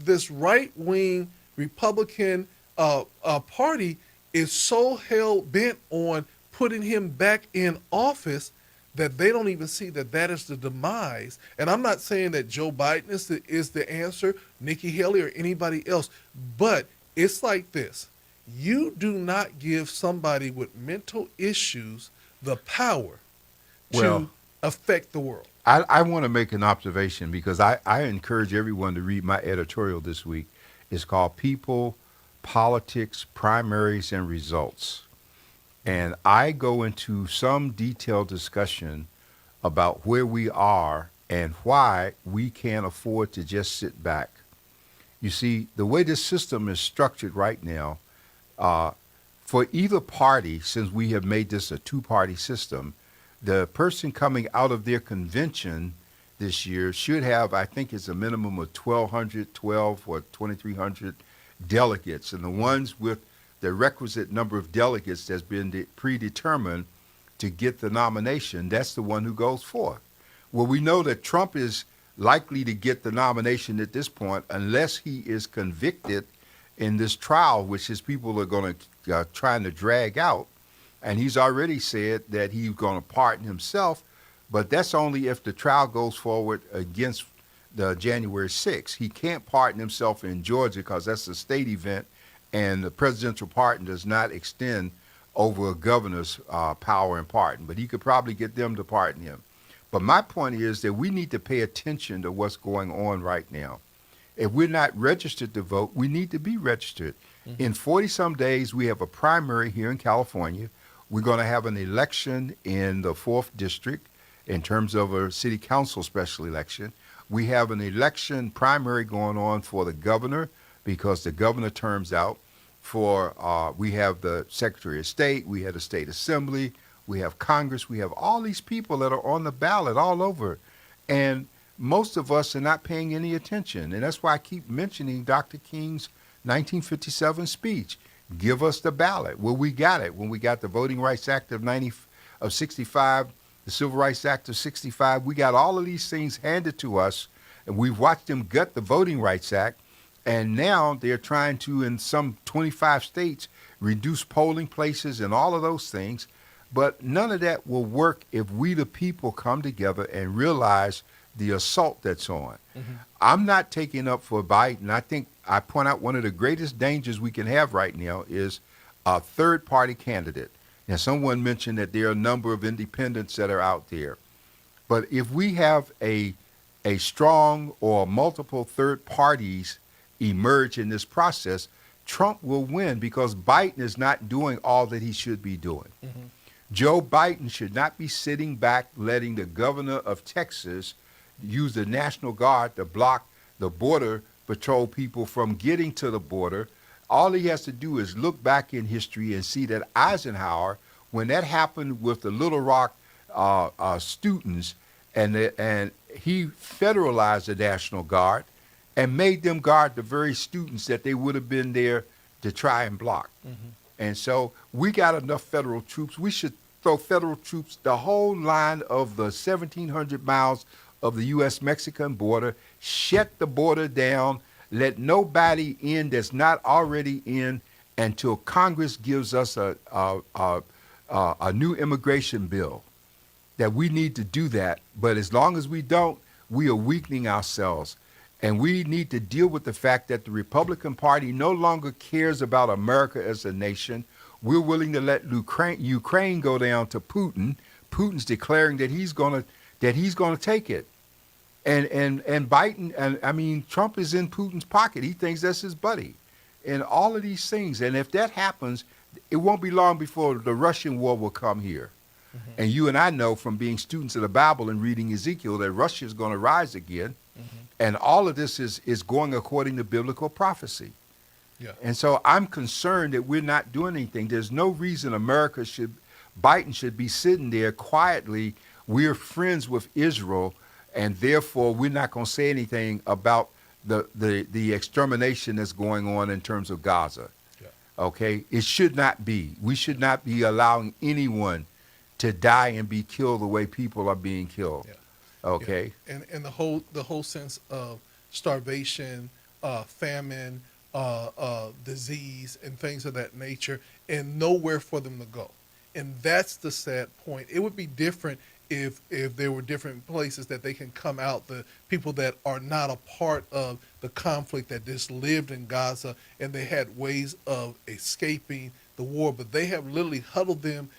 this right wing Republican party is so hell bent on putting him back in office that they don't even see that is the demise. And I'm not saying that Joe Biden is the answer, Nikki Haley or anybody else, but it's like this. You do not give somebody with mental issues the power to affect the world. I want to make an observation because I encourage everyone to read my editorial this week. It's called People, Politics, Primaries, and Results. And I go into some detailed discussion about where we are and why we can't afford to just sit back. You see, the way this system is structured right now, for either party, since we have made this a two-party system, the person coming out of their convention this year should have, I think it's a minimum of 1,212 or 2,300 delegates. And the ones with the requisite number of delegates that's been predetermined to get the nomination, that's the one who goes forth. Well, we know that Trump is likely to get the nomination at this point unless he is convicted in this trial, which his people are going to trying to drag out. And he's already said that he's going to pardon himself, but that's only if the trial goes forward against the January 6th. He can't pardon himself in Georgia because that's a state event, and the presidential pardon does not extend over a governor's power and pardon. But he could probably get them to pardon him. But my point is that we need to pay attention to what's going on right now. If we're not registered to vote, we need to be registered. In 40-some days, we have a primary here in California. We're going to have an election in the 4th District in terms of a city council special election. We have an election primary going on for the governor because the governor terms out. We have the Secretary of State, we have the State Assembly, we have Congress, we have all these people that are on the ballot all over. And most of us are not paying any attention. And that's why I keep mentioning Dr. King's 1957 speech. Give us the ballot. Well, we got it when we got the Voting Rights Act of 65, the Civil Rights Act of 65. We got all of these things handed to us, and we've watched them gut the Voting Rights Act. And now they're trying to, in some 25 states, reduce polling places and all of those things. But none of that will work if we, the people, come together and realize the assault that's on. I'm not taking up for Biden. I think I point out one of the greatest dangers we can have right now is a third-party candidate. Now, someone mentioned that there are a number of independents that are out there. But if we have a strong or multiple third parties emerge in this process, Trump will win because Biden is not doing all that he should be doing. Joe Biden should not be sitting back letting the governor of Texas use the National Guard to block the border patrol people from getting to the border. All he has to do is look back in history and see that Eisenhower, when that happened with the Little Rock students, and he federalized the National Guard and made them guard the very students that they would have been there to try and block. And so we got enough federal troops. We should throw federal troops the whole line of the 1,700 miles of the U.S.-Mexican border, shut the border down, let nobody in that's not already in until Congress gives us a new immigration bill. That we need to do that. But as long as we don't, we are weakening ourselves. And we need to deal with the fact that the Republican Party no longer cares about America as a nation. We're willing to let Ukraine go down to Putin. Putin's declaring that he's going to take it. And Biden, and I mean, Trump is in Putin's pocket. He thinks that's his buddy. And all of these things. And if that happens, it won't be long before the Russian war will come here. And you and I know from being students of the Bible and reading Ezekiel that Russia is going to rise again. And all of this is going according to biblical prophecy. Yeah. And so I'm concerned that we're not doing anything. There's no reason Biden should be sitting there quietly. We're friends with Israel, and therefore we're not going to say anything about the extermination that's going on in terms of Gaza. Yeah. Okay? It should not be. We should not be allowing anyone to die and be killed the way people are being killed. Yeah. Okay? Yeah. And the whole sense of starvation, famine, disease, and things of that nature, and nowhere for them to go. And that's the sad point. It would be different if there were different places that they can come out, the people that are not a part of the conflict that just lived in Gaza, and they had ways of escaping the war, but they have literally huddled them,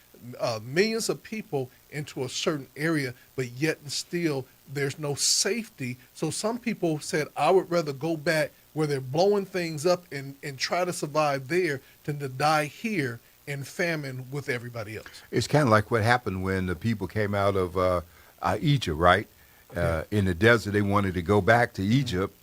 millions of people, into a certain area, but yet and still there's no safety. So some people said, I would rather go back where they're blowing things up and try to survive there than to die here in famine with everybody else. It's kind of like what happened when the people came out of Egypt, right? In the desert, they wanted to go back to Egypt,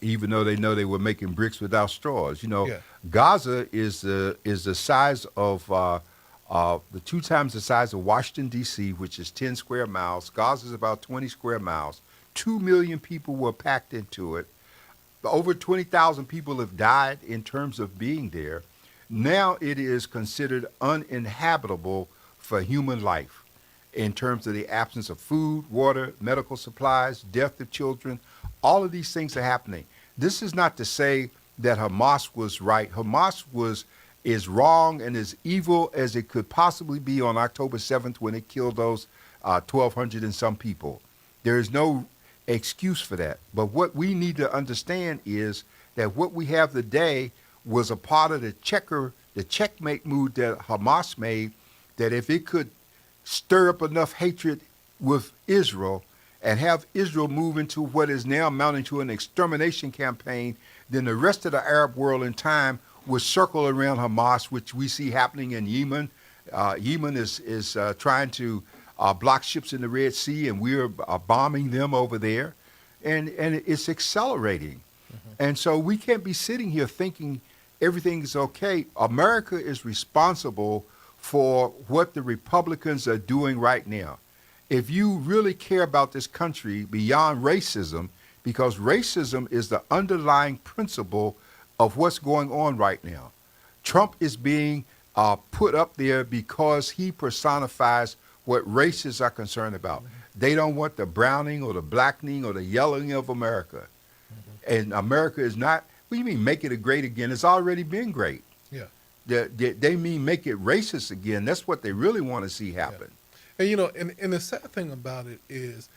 even though they know they were making bricks without straws. You know, Yeah. Gaza is the size of the 2 times the size of Washington, D.C., which is 10 square miles. Gaza is about 20 square miles. 2 million people were packed into it. Over 20,000 people have died in terms of being there. Now it is considered uninhabitable for human life in terms of the absence of food, water, medical supplies, death of children. All of these things are happening. This is not to say that Hamas was right. Hamas is wrong and as evil as it could possibly be on October 7th when it killed those 1,200 and some people. There is no excuse for that. But what we need to understand is that what we have today was a part of the checkmate move that Hamas made, that if it could stir up enough hatred with Israel and have Israel move into what is now amounting to an extermination campaign, then the rest of the Arab world in time will circle around Hamas, which we see happening in Yemen. Yemen is trying to block ships in the Red Sea, and we're bombing them over there, and it's accelerating. And so we can't be sitting here thinking everything is okay. America is responsible for what the Republicans are doing right now. If you really care about this country beyond racism, because racism is the underlying principle of what's going on right now. Trump is being put up there because he personifies what racists are concerned about. They don't want the browning or the blackening or the yellowing of America. And America is not, what do you mean make it great again? It's already been great. Yeah. They mean make it racist again. That's what they really want to see happen. And, and the sad thing about it is,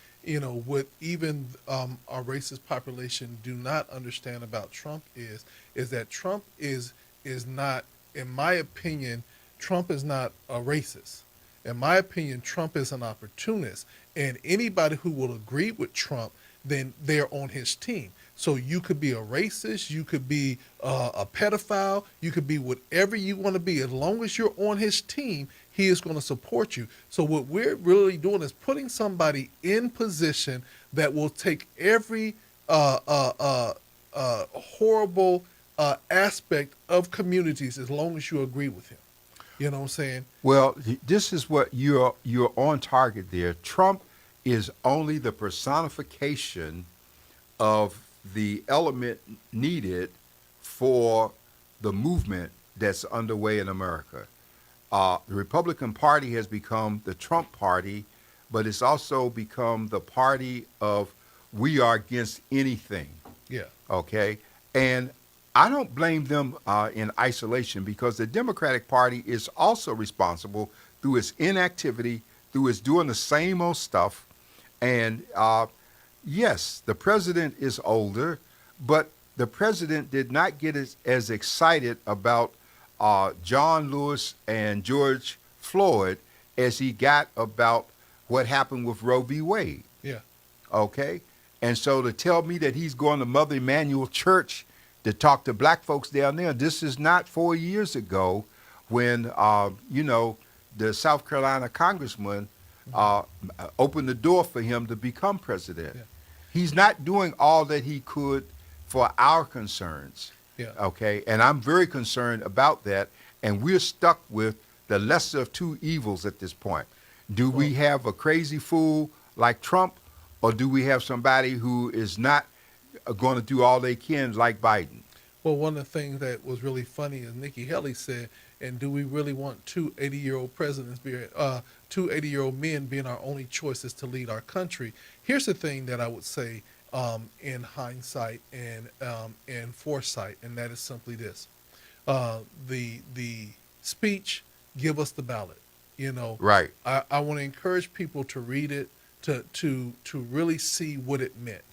what even our racist population do not understand about Trump is that Trump is not, in my opinion, Trump is not a racist. In my opinion, Trump is an opportunist. And anybody who will agree with Trump, then they're on his team. So you could be a racist, you could be a pedophile, you could be whatever you want to be. As long as you're on his team, he is going to support you. So what we're really doing is putting somebody in position that will take every horrible aspect of communities as long as you agree with him. You know what I'm saying? Well, this is what you're on target there. Trump is only the personification of the element needed for the movement that's underway in America. The Republican Party has become the Trump Party, but it's also become the party of we are against anything. Yeah. Okay? And I don't blame them in isolation, because the Democratic Party is also responsible through its inactivity, through its doing the same old stuff. And yes, the president is older, but the president did not get as excited about John Lewis and George Floyd as he got about what happened with Roe v. Wade. Yeah. Okay? And so to tell me that he's going to Mother Emanuel Church to talk to black folks down there, this is not 4 years ago when, the South Carolina congressman opened the door for him to become president. Yeah. He's not doing all that he could for our concerns. Yeah. Okay? And I'm very concerned about that. And we're stuck with the lesser of two evils at this point. Do we have a crazy fool like Trump, or do we have somebody who is not going to do all they can like Biden? Well, one of the things that was really funny is Nikki Haley said, and do we really want two 80-year-old presidents, two 80-year-old men being our only choices to lead our country? Here's the thing that I would say in hindsight and foresight, and that is simply this. The speech, give us the ballot. Right. I want to encourage people to read it, to really see what it meant.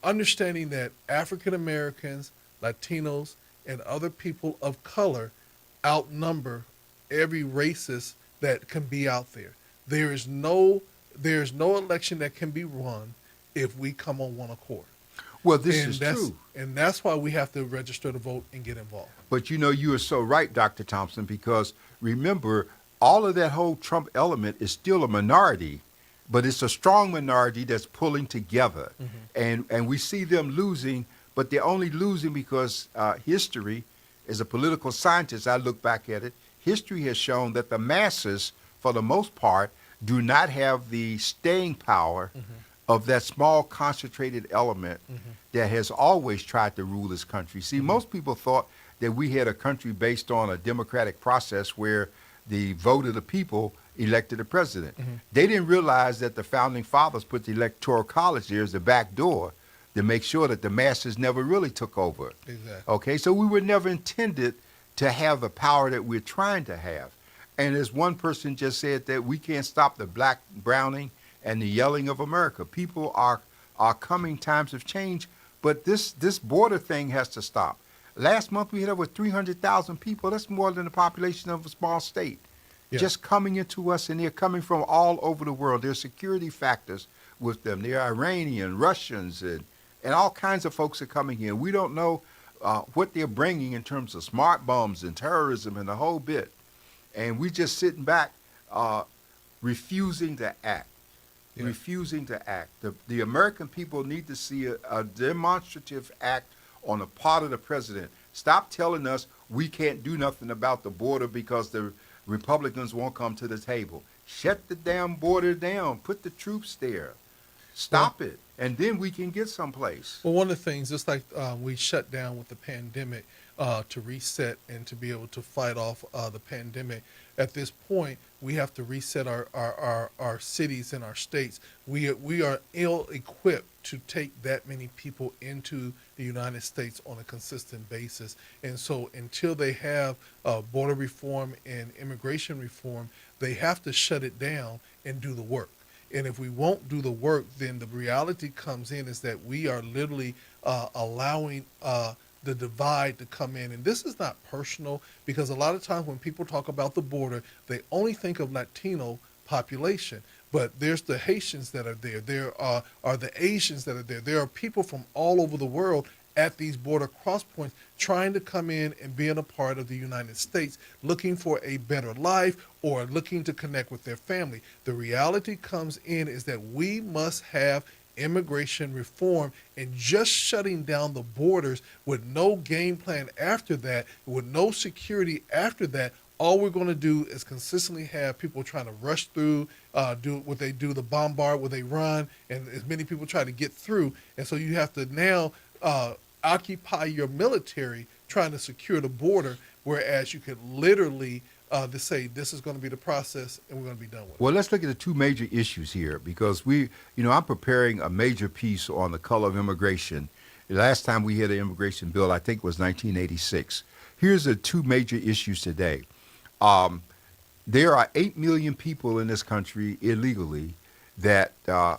Understanding that African Americans, Latinos, and other people of color outnumber every racist that can be out there. There's no election that can be won if we come on one accord. Well, this is true. And that's why we have to register to vote and get involved. But you are so right, Dr. Thompson, because remember, all of that whole Trump element is still a minority, but it's a strong minority that's pulling together. And we see them losing, but they're only losing because history, as a political scientist, I look back at it, history has shown that the masses, for the most part, do not have the staying power of that small concentrated element that has always tried to rule this country. See, most people thought that we had a country based on a democratic process where the vote of the people elected a president. They didn't realize that the founding fathers put the Electoral College there as the back door to make sure that the masses never really took over. Exactly. Okay, so we were never intended to have the power that we're trying to have. And as one person just said, that we can't stop the black browning and the yelling of America. People are coming times have changed, but this border thing has to stop. Last month we had over 300,000 people. That's more than the population of a small state. Yeah. Just coming into us, and they're coming from all over the world. There's security factors with them. They're Iranian, Russians, and all kinds of folks are coming here. We don't know what they're bringing in terms of smart bombs and terrorism and the whole bit. And we just sitting back, refusing to act. Yeah. Refusing to act. The American people need to see a demonstrative act on the part of the president. Stop telling us we can't do nothing about the border because the Republicans won't come to the table. Shut the damn border down. Put the troops there. Stop it. And then we can get someplace. Well, one of the things, just like we shut down with the pandemic to reset and to be able to fight off the pandemic, at this point, we have to reset our cities and our states. We are ill-equipped to take that many people into the United States on a consistent basis. And so until they have border reform and immigration reform, they have to shut it down and do the work. And if we won't do the work, then the reality comes in is that we are literally allowing the divide to come in. And this is not personal, because a lot of times when people talk about the border, they only think of Latino population. But there's the Haitians that are there. There are the Asians that are there. There are people from all over the world at these border cross points trying to come in and being a part of the United States, looking for a better life or looking to connect with their family. The reality comes in is that we must have immigration reform, and just shutting down the borders with no game plan after that, with no security after that, all we're going to do is consistently have people trying to rush through, do what they do, the bombard, where they run, and as many people try to get through. And so you have to now occupy your military trying to secure the border, whereas you could literally to say this is going to be the process and we're going to be done with it. Well, let's look at the two major issues here, because I'm preparing a major piece on the color of immigration. The last time we had an immigration bill, I think, was 1986. Here's the two major issues today. There are 8 million people in this country illegally that are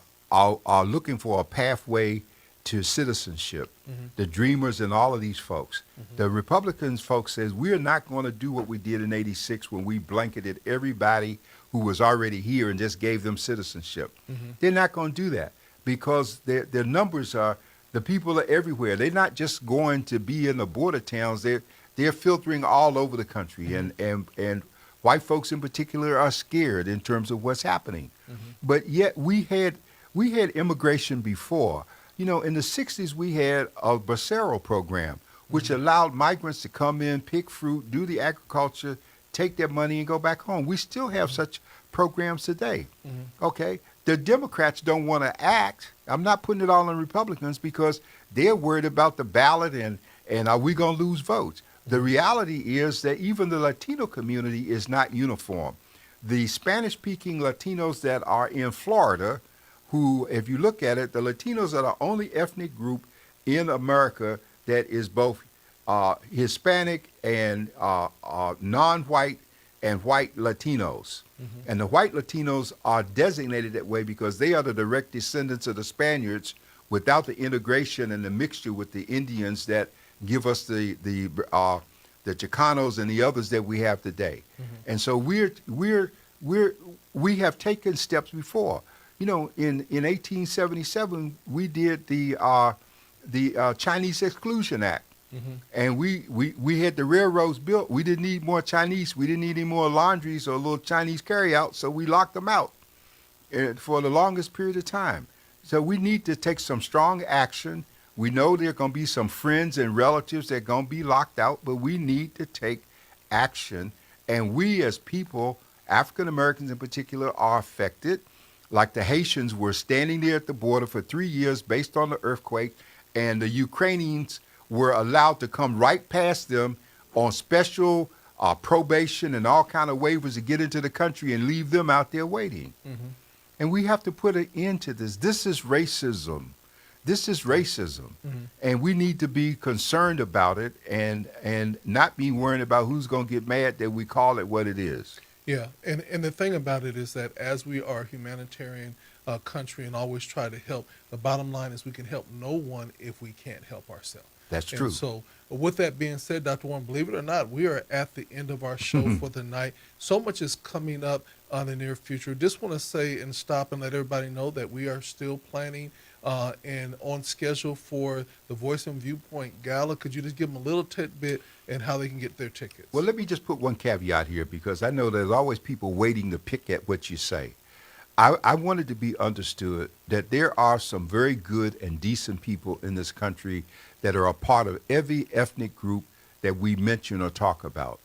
looking for a pathway to citizenship. Mm-hmm. The Dreamers and all of these folks. Mm-hmm. The Republicans folks says we're not going to do what we did in 86 when we blanketed everybody who was already here and just gave them citizenship. Mm-hmm. They're not going to do that because their numbers are, the people are everywhere. They're not just going to be in the border towns. They're filtering all over the country. Mm-hmm. And white folks in particular are scared in terms of what's happening. Mm-hmm. But yet we had immigration before. In the 60s, we had a Bracero program, which mm-hmm. allowed migrants to come in, pick fruit, do the agriculture, take their money, and go back home. We still have mm-hmm. such programs today. Mm-hmm. Okay? The Democrats don't want to act. I'm not putting it all on Republicans because they're worried about the ballot and are we going to lose votes? The reality is that even the Latino community is not uniform. The Spanish-speaking Latinos that are in Florida, who, if you look at it, the Latinos are the only ethnic group in America that is both Hispanic and non-white and white Latinos. Mm-hmm. And the white Latinos are designated that way because they are the direct descendants of the Spaniards without the integration and the mixture with the Indians that give us the Chicanos and the others that we have today. Mm-hmm. And so we have taken steps before. In 1877, we did the Chinese Exclusion Act. Mm-hmm. And we had the railroads built. We didn't need more Chinese. We didn't need any more laundries or little Chinese carryouts, so we locked them out for the longest period of time. So we need to take some strong action. We know there are going to be some friends and relatives that are going to be locked out, but we need to take action. And we as people, African Americans in particular, are affected. Like the Haitians were standing there at the border for 3 years based on the earthquake, and the Ukrainians were allowed to come right past them on special probation and all kind of waivers to get into the country and leave them out there waiting. Mm-hmm. And we have to put an end to this. This is racism. This is racism. Mm-hmm. And we need to be concerned about it and not be worried about who's going to get mad that we call it what it is. Yeah, and the thing about it is that as we are humanitarian country and always try to help. The bottom line is we can help no one if we can't help ourselves. That's And true. so, with that being said, Dr. Warren, believe it or not, we are at the end of our show for the night. So much is coming up in the near future. Just want to say and stop and let everybody know that we are still planning and on schedule for the Voice and Viewpoint Gala. Could you just give them a little tidbit and how they can get their tickets? Well, let me just put one caveat here because I know there's always people waiting to pick at what you say. I wanted to be understood that there are some very good and decent people in this country that are a part of every ethnic group that we mention or talk about.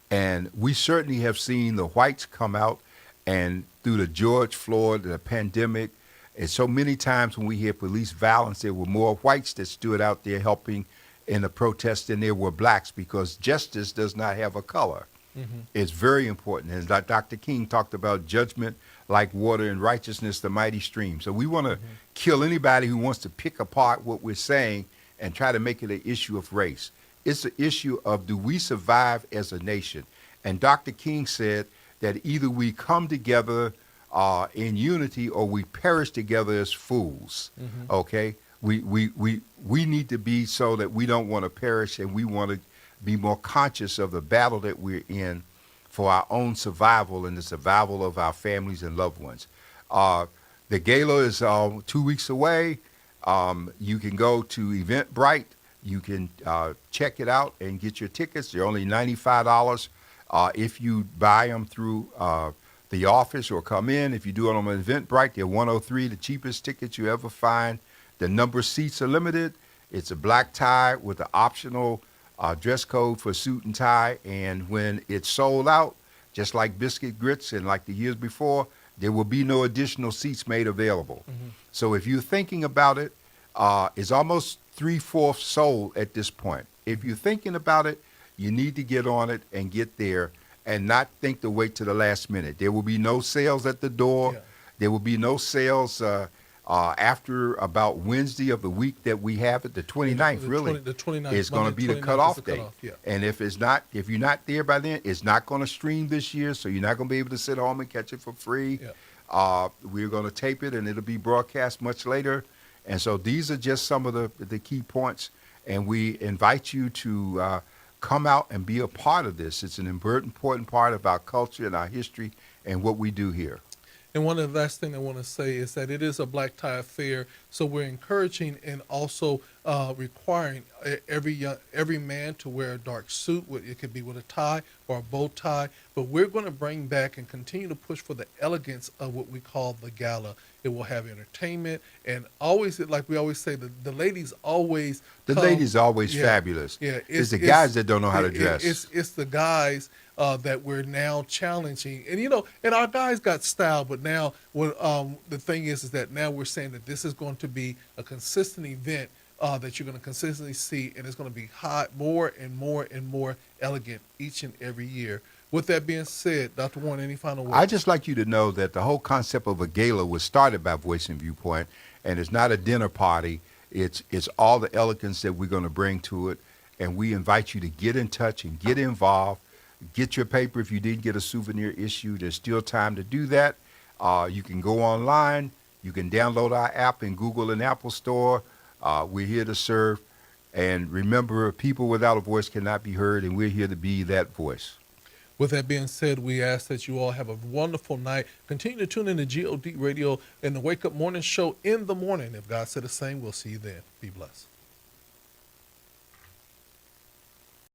And we certainly have seen the whites come out and through the George Floyd, the pandemic, and so many times when we hear police violence, there were more whites that stood out there helping in the protest than there were blacks because justice does not have a color. It's very important. And like Dr. King talked about judgment like water and righteousness, the mighty stream. So we want to kill anybody who wants to pick apart what we're saying and try to make it an issue of race. It's an issue of do we survive as a nation? And Dr. King said that either we come together in unity or we perish together as fools. Okay? We need to be so that we don't want to perish and we want to be more conscious of the battle that we're in for our own survival and the survival of our families and loved ones. The gala is 2 weeks away. You can go to Eventbrite. You can check it out and get your tickets. They're only $95 if you buy them through the office or come in. If you do it on Eventbrite, they're $103, the cheapest tickets you ever find. The number of seats are limited. It's a black tie with an optional dress code for suit and tie. And when it's sold out, just like biscuit grits and like the years before, there will be no additional seats made available. So if you're thinking about it, it's almost 3/4 sold at this point. If you're thinking about it, you need to get on it and get there and not think to wait to the last minute. There will be no sales at the door. Yeah. There will be no sales after about Wednesday of the week that we have it, the 29th, really. The 29th. It's going to Monday, be the 29th cutoff is the date. cutoff, yeah. And if you're not there by then, it's not going to stream this year, so you're not going to be able to sit home and catch it for free. Yeah. We're going to tape it, and it'll be broadcast much later. And so these are just some of the key points, and we invite you to come out and be a part of this. It's an important part of our culture and our history and what we do here. And one of the last things I want to say is that it is a black tie affair, so we're encouraging and also requiring every man to wear a dark suit. It could be with a tie or a bow tie, but we're going to bring back and continue to push for the elegance of what we call the gala. It will have entertainment and always, like we always say, the ladies always come. Ladies are always Yeah. fabulous. Yeah, it's the guys that don't know how to dress. It's the guys that we're now challenging, and and our guys got style, but now the thing is that now we're saying that this is going to be a consistent event that you're going to consistently see, and it's going to be hot, more and more and more elegant each and every year. With that being said, Dr. Warren, any final words? I'd just like you to know that the whole concept of a gala was started by Voice and Viewpoint, and it's not a dinner party. It's all the elegance that we're going to bring to it, and we invite you to get in touch and get involved. Get your paper if you didn't get a souvenir issue. There's still time to do that. You can go online. You can download our app in Google and Apple Store. We're here to serve. And remember, people without a voice cannot be heard, and we're here to be that voice. With that being said, we ask that you all have a wonderful night. Continue to tune in to GOD Radio and the Wake Up Morning Show in the morning. If God said the same, we'll see you then. Be blessed.